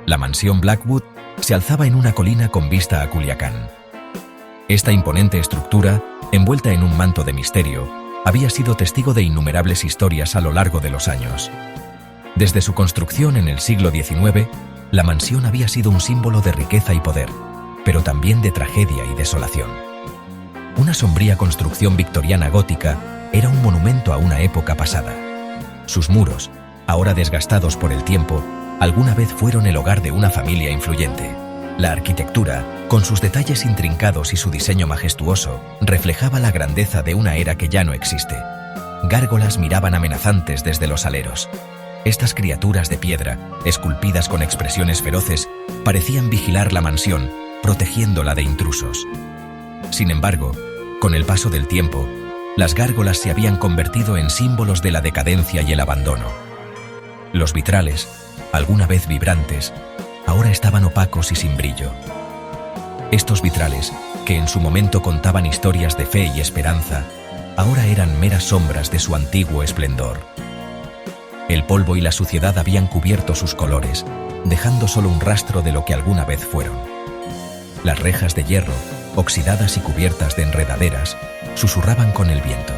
La mansión Blackwood se alzaba en una colina con vista a Culiacán. Esta imponente estructura, envuelta en un manto de misterio, había sido testigo de innumerables historias a lo largo de los años. Desde su construcción en el siglo XIX, la mansión había sido un símbolo de riqueza y poder, pero también de tragedia y desolación. Una sombría construcción victoriana gótica era un monumento a una época pasada. Sus muros, ahora desgastados por el tiempo, alguna vez fueron el hogar de una familia influyente. La arquitectura, con sus detalles intrincados y su diseño majestuoso, reflejaba la grandeza de una era que ya no existe. Gárgolas miraban amenazantes desde los aleros. Estas criaturas de piedra, esculpidas con expresiones feroces, parecían vigilar la mansión, protegiéndola de intrusos. Sin embargo, con el paso del tiempo, las gárgolas se habían convertido en símbolos de la decadencia y el abandono. Los vitrales, alguna vez vibrantes, ahora estaban opacos y sin brillo. Estos vitrales, que en su momento contaban historias de fe y esperanza, ahora eran meras sombras de su antiguo esplendor. El polvo y la suciedad habían cubierto sus colores, dejando solo un rastro de lo que alguna vez fueron. Las rejas de hierro, oxidadas y cubiertas de enredaderas, susurraban con el viento.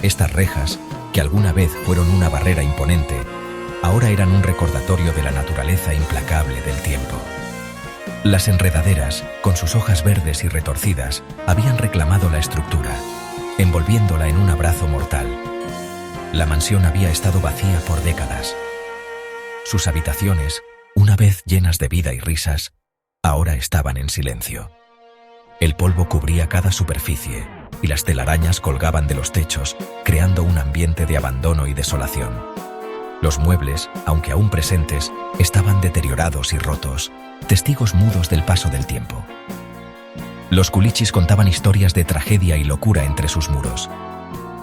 Estas rejas, que alguna vez fueron una barrera imponente, ahora eran un recordatorio de la naturaleza implacable del tiempo. Las enredaderas, con sus hojas verdes y retorcidas, habían reclamado la estructura, envolviéndola en un abrazo mortal. La mansión había estado vacía por décadas. Sus habitaciones, una vez llenas de vida y risas, ahora estaban en silencio. El polvo cubría cada superficie y las telarañas colgaban de los techos, creando un ambiente de abandono y desolación. Los muebles, aunque aún presentes, estaban deteriorados y rotos, testigos mudos del paso del tiempo. Los culichis contaban historias de tragedia y locura entre sus muros.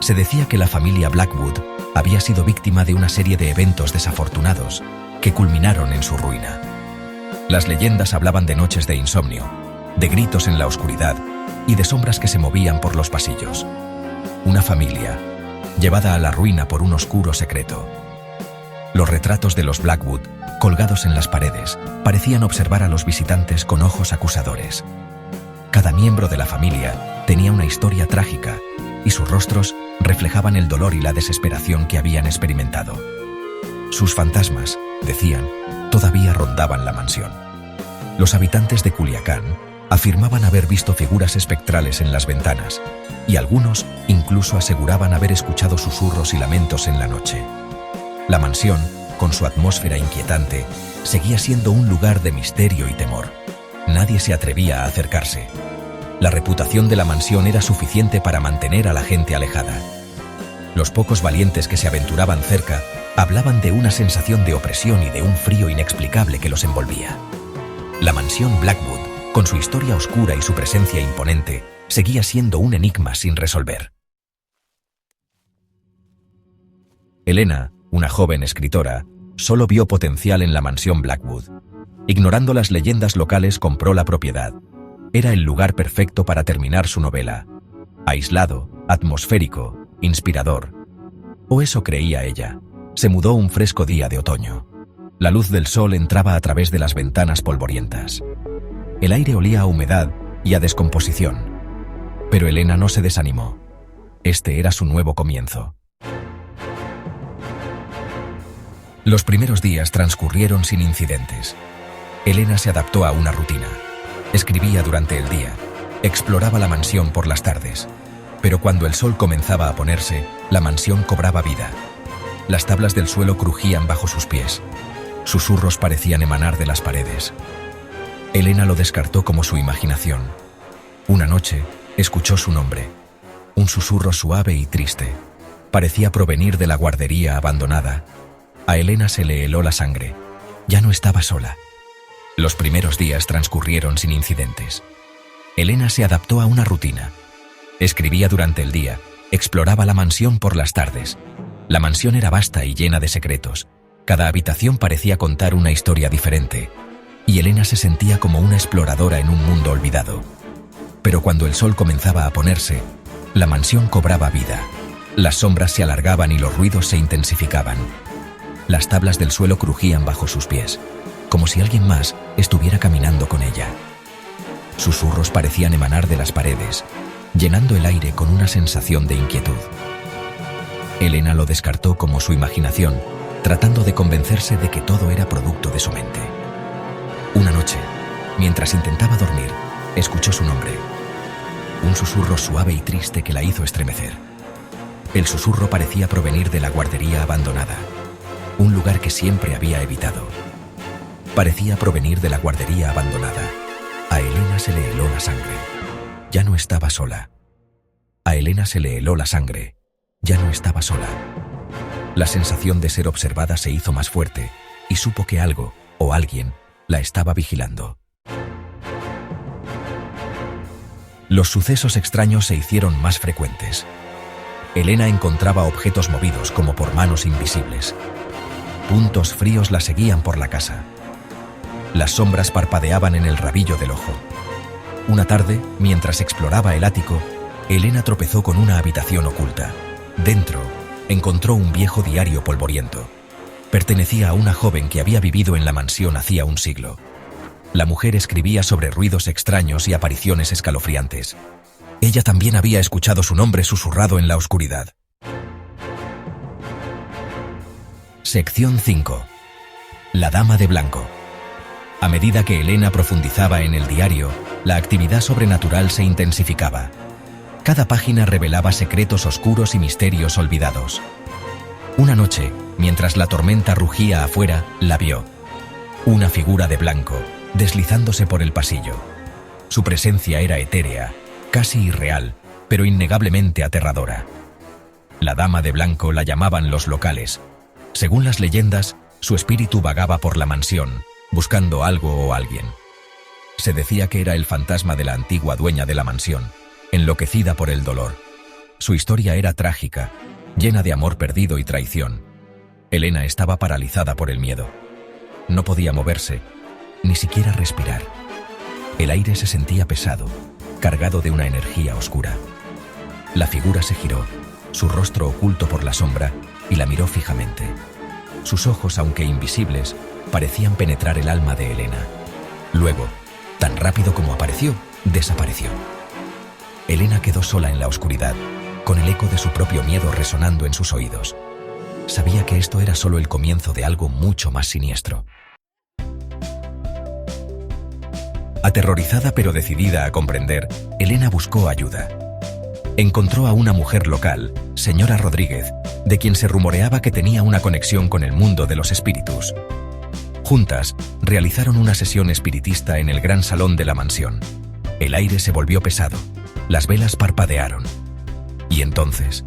Se decía que la familia Blackwood había sido víctima de una serie de eventos desafortunados que culminaron en su ruina. Las leyendas hablaban de noches de insomnio, de gritos en la oscuridad y de sombras que se movían por los pasillos. Una familia, llevada a la ruina por un oscuro secreto. Los retratos de los Blackwood, colgados en las paredes, parecían observar a los visitantes con ojos acusadores. Cada miembro de la familia tenía una historia trágica y sus rostros reflejaban el dolor y la desesperación que habían experimentado. Sus fantasmas, decían, todavía rondaban la mansión. Los habitantes de Culiacán afirmaban haber visto figuras espectrales en las ventanas, y algunos incluso aseguraban haber escuchado susurros y lamentos en la noche. La mansión, con su atmósfera inquietante, seguía siendo un lugar de misterio y temor. Nadie se atrevía a acercarse. La reputación de la mansión era suficiente para mantener a la gente alejada. Los pocos valientes que se aventuraban cerca hablaban de una sensación de opresión y de un frío inexplicable que los envolvía. La mansión Blackwood, con su historia oscura y su presencia imponente, seguía siendo un enigma sin resolver. Elena, una joven escritora, solo vio potencial en la mansión Blackwood. Ignorando las leyendas locales, compró la propiedad. Era el lugar perfecto para terminar su novela. Aislado, atmosférico, inspirador. O eso creía ella. Se mudó un fresco día de otoño. La luz del sol entraba a través de las ventanas polvorientas. El aire olía a humedad y a descomposición. Pero Elena no se desanimó. Este era su nuevo comienzo. Los primeros días transcurrieron sin incidentes. Elena se adaptó a una rutina. Escribía durante el día, exploraba la mansión por las tardes. Pero cuando el sol comenzaba a ponerse, la mansión cobraba vida. Las tablas del suelo crujían bajo sus pies. Susurros parecían emanar de las paredes. Elena lo descartó como su imaginación. Una noche, escuchó su nombre. Un susurro suave y triste. Parecía provenir de la guardería abandonada. A Elena se le heló la sangre. Ya no estaba sola. Los primeros días transcurrieron sin incidentes. Elena se adaptó a una rutina. Escribía durante el día, exploraba la mansión por las tardes. La mansión era vasta y llena de secretos. Cada habitación parecía contar una historia diferente, y Elena se sentía como una exploradora en un mundo olvidado. Pero cuando el sol comenzaba a ponerse, la mansión cobraba vida. Las sombras se alargaban y los ruidos se intensificaban. Las tablas del suelo crujían bajo sus pies. como si alguien más estuviera caminando con ella. Susurros parecían emanar de las paredes, llenando el aire con una sensación de inquietud. Elena lo descartó como su imaginación, tratando de convencerse de que todo era producto de su mente. Una noche, mientras intentaba dormir, escuchó su nombre. Un susurro suave y triste que la hizo estremecer. El susurro parecía provenir de la guardería abandonada, un lugar que siempre había evitado. Parecía provenir de la guardería abandonada. A Elena se le heló la sangre. Ya no estaba sola. A Elena se le heló la sangre. Ya no estaba sola. La sensación de ser observada se hizo más fuerte y supo que algo, o alguien, la estaba vigilando. Los sucesos extraños se hicieron más frecuentes. Elena encontraba objetos movidos como por manos invisibles. Puntos fríos la seguían por la casa. Las sombras parpadeaban en el rabillo del ojo. Una tarde, mientras exploraba el ático, Elena tropezó con una habitación oculta. Dentro, encontró un viejo diario polvoriento. Pertenecía a una joven que había vivido en la mansión hacía un siglo. La mujer escribía sobre ruidos extraños y apariciones escalofriantes. Ella también había escuchado su nombre susurrado en la oscuridad. Sección 5. La Dama de Blanco. A medida que Elena profundizaba en el diario, la actividad sobrenatural se intensificaba. Cada página revelaba secretos oscuros y misterios olvidados. Una noche, mientras la tormenta rugía afuera, la vio. Una figura de blanco, deslizándose por el pasillo. Su presencia era etérea, casi irreal, pero innegablemente aterradora. La Dama de Blanco la llamaban los locales. Según las leyendas, su espíritu vagaba por la mansión, buscando algo o alguien. Se decía que era el fantasma de la antigua dueña de la mansión, enloquecida por el dolor. Su historia era trágica, llena de amor perdido y traición. Elena estaba paralizada por el miedo. No podía moverse, ni siquiera respirar. El aire se sentía pesado, cargado de una energía oscura. La figura se giró, su rostro oculto por la sombra, y la miró fijamente. Sus ojos, aunque invisibles, parecían penetrar el alma de Elena. Luego, tan rápido como apareció, desapareció. Elena quedó sola en la oscuridad, con el eco de su propio miedo resonando en sus oídos. Sabía que esto era solo el comienzo de algo mucho más siniestro. Aterrorizada pero decidida a comprender, Elena buscó ayuda. Encontró a una mujer local, señora Rodríguez, de quien se rumoreaba que tenía una conexión con el mundo de los espíritus. Juntas, realizaron una sesión espiritista en el gran salón de la mansión. El aire se volvió pesado, las velas parpadearon. Y entonces,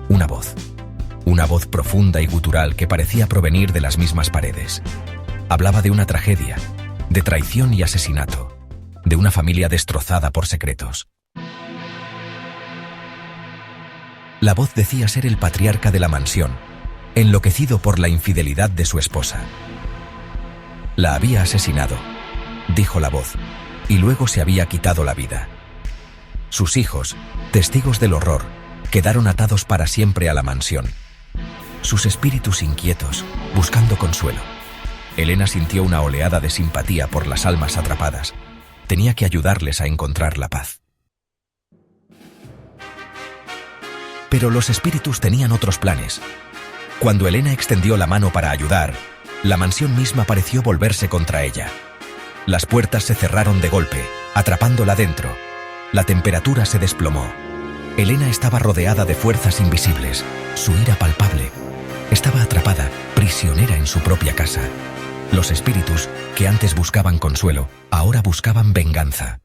una voz profunda y gutural que parecía provenir de las mismas paredes. Hablaba de una tragedia, de traición y asesinato, de una familia destrozada por secretos. La voz decía ser el patriarca de la mansión, enloquecido por la infidelidad de su esposa. La había asesinado, dijo la voz, y luego se había quitado la vida. Sus hijos, testigos del horror, quedaron atados para siempre a la mansión. Sus espíritus inquietos, buscando consuelo. Elena sintió una oleada de simpatía por las almas atrapadas. Tenía que ayudarles a encontrar la paz. Pero los espíritus tenían otros planes. Cuando Elena extendió la mano para ayudar, la mansión misma pareció volverse contra ella. Las puertas se cerraron de golpe, atrapándola dentro. La temperatura se desplomó. Elena estaba rodeada de fuerzas invisibles, su ira palpable. Estaba atrapada, prisionera en su propia casa. Los espíritus, que antes buscaban consuelo, ahora buscaban venganza.